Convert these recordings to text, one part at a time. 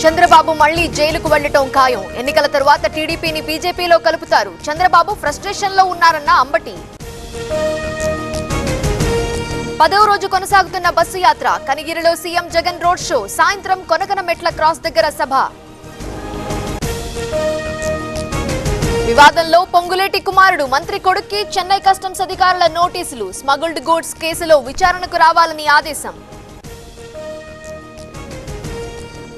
చంద్రబాబు మళ్లీ జైలుకు వెళ్లటం ఖాయం. ఎన్నికల తర్వాత టీడీపీని బీజేపీలో కలుపుతారు. చంద్రబాబు ఫ్రస్ట్రేషన్ లో ఉన్నారన్న అంబటి. 10వ రోజు కొనసాగుతున్న బస్సు యాత్ర. కనిగిరిలో సీఎం జగన్ రోడ్ షో. సాయంత్రం కొనకనమెట్ల క్రాస్ దగ్గర సభ. వివాదంలో పొంగులేటి కుమారుడు. మంత్రి కొడుక్కి చెన్నై కస్టమ్స్ అధికారుల నోటీసులు. స్మగుల్డ్ గూడ్స్ కేసులో విచారణకు రావాలని ఆదేశం.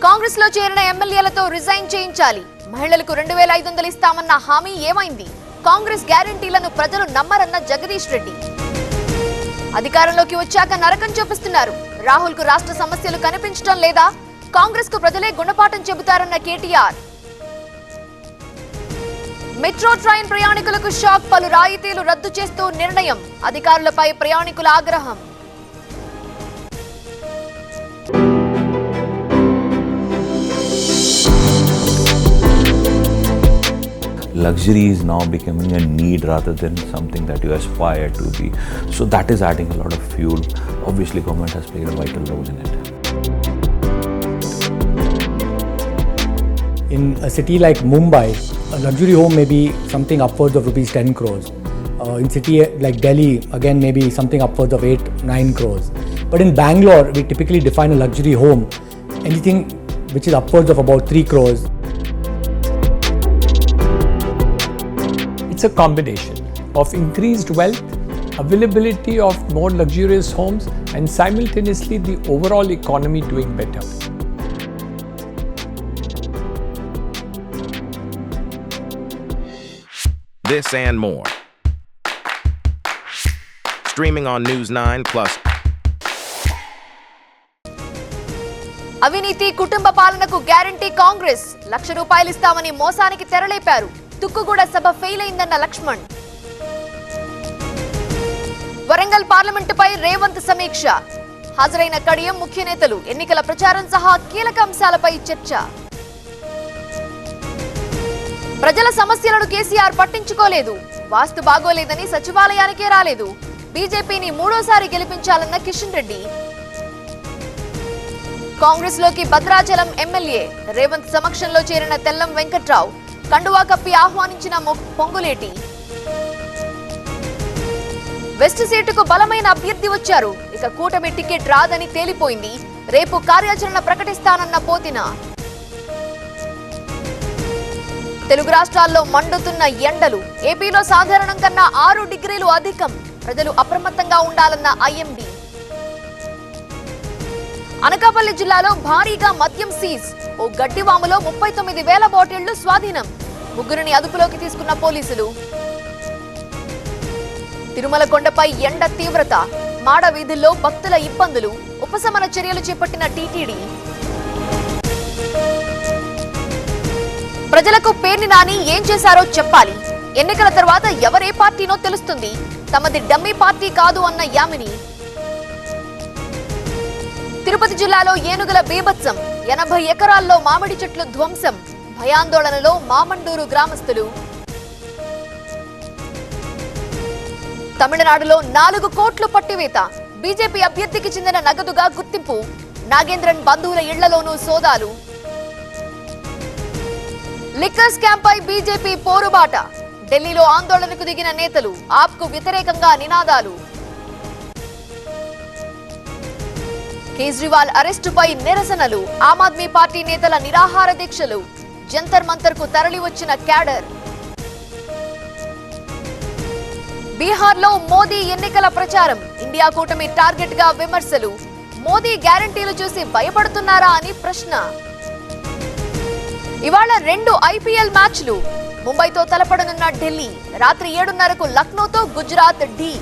కాంగ్రెస్ లో చేరిన ఎమ్మెల్యేలతో రిజైన్ చేయించాలి. మహిళలకు 2500 ఇస్తామన్న హామీ ఏమైంది? కాంగ్రెస్ గ్యారంటీలను ప్రజలు నమ్మరన్న జగదీష్ రెడ్డి. అధికారంలోకి వచ్చాక నరకం చూపిస్తున్నారు. రాహుల్ కు రాష్ట్ర సమస్యలు కనిపించడం లేదా? కాంగ్రెస్ కు ప్రజలే గుణపాఠం చెబుతారన్న కేటీఆర్. మెట్రో ట్రైన్ ప్రయాణికులకు షాక్. పలు రాయితీలు రద్దు చేస్తూ నిర్ణయం. అధికారులపై ప్రయాణికుల ఆగ్రహం. Luxury is now becoming a need rather than something that you aspire to be. So that is adding a lot of fuel. Obviously, government has played a vital role in it. In a city like Mumbai, a luxury home may be something upwards of rupees 10 crores. In city like Delhi, again maybe something upwards of 8-9 crores. But in Bangalore, we typically define a luxury home anything which is upwards of about 3 crores. It's a combination of increased wealth, availability of more luxurious homes, and simultaneously the overall economy doing better. This and more. Streaming on News 9+. అవినీతి కుటుంబ పాలనకు guarantee Congress. ₹1,00,000 ఇస్తామని మోసానికి తెరలేపారు. తుక్కుగూడ సభ fail అయిందన్న లక్ష్మణ్. వరంగల్ పార్లమెంటుపై రేవంత్ సమీక్ష. హాజరైన కడియం ముఖ్య నేతలు. ఎన్నికల ప్రచారం సహా కీలక అంశాలపై చర్చ. ప్రజల సమస్యలను కేసీఆర్ పట్టించుకోలేదు. వాస్తు బాగోలేదని సచివాలయానికే రాలేదు. బీజేపీని 3వ సారి గెలిపించాలన్న కిషన్ రెడ్డి. కాంగ్రెస్ లోకి భద్రాచలం ఎమ్మెల్యే. రేవంత్ సమక్షంలో చేరిన తెల్లం వెంకట్రావు. కండువా కప్పి ఆహ్వానించిన పొంగులేటి. వెస్ట్ సీటుకు బలమైన అభ్యర్థి వచ్చారు. ఇక కూటమి టికెట్ రాదని తేలిపోయింది. రేపు కార్యాచరణ ప్రకటిస్తానన్న పోతిన. తెలుగు రాష్ట్రాల్లో మండుతున్న ఎండలు. ఏపీలో సాధారణం కన్నా 6 డిగ్రీలు అధికం. ప్రజలు అప్రమత్తంగా ఉండాలన్న ఐఎండీ. అనకాపల్లి జిల్లాలో భారీగా మద్యం సీజ్. ఓ గడ్డివాములో 39,000 బాటిళ్లు స్వాధీనం. 3 అదుపులోకి తీసుకున్న పోలీసులు. తిరుమల కొండపై ఎండ తీవ్రత. మాడ వీధుల్లో భక్తుల ఇబ్బందులు. ఉపశమన చర్యలు చేపట్టిన టీటీడీ. ప్రజలకు పేర్ని నాని ఏం చేశారో చెప్పాలి. ఎన్నికల తర్వాత ఎవరే పార్టీనో తెలుస్తుంది. తమది డమ్మీ పార్టీ కాదు అన్న యామిని. తిరుపతి జిల్లాలో ఏనుగుల బీభత్సం. 80 ఎకరాల్లో మామిడి చెట్లు ధ్వంసం. భయాందోళనలో మామండూరు గ్రామస్తులు. తమిళనాడులో 4 కోట్లు పట్టివేత. బీజేపీ అభ్యర్థికి చెందిన నగదుగా గుర్తింపు. నాగేంద్రన్ బంధువుల ఇళ్లలోనూ సోదాలు. లిక్కర్ స్కామ్ పై బీజేపీ పోరుబాట. ఢిల్లీలో ఆందోళనకు దిగిన నేతలు. ఆప్కు వ్యతిరేకంగా నినాదాలు. కేజ్రీవాల్ అరెస్టుపై నిరసనలు. ఆమ్ ఆద్మీ పార్టీ నేతల నిరాహార దీక్షలు. జంతర్ మంతర్ కు తరలి వచ్చిన క్యాడర్. బీహార్లో మోదీ ఎన్నికల ప్రచారం. ఇండియా కూటమి టార్గెట్ గా విమర్శలు. మోదీ గ్యారంటీలు చూసి భయపడుతున్నారా అని ప్రశ్న. ఇవాళ 2 ఐపీఎల్ మ్యాచ్లు. ముంబైతో తలపడనున్న ఢిల్లీ. రాత్రి 7:30కు లక్నోతో గుజరాత్ ఢీ.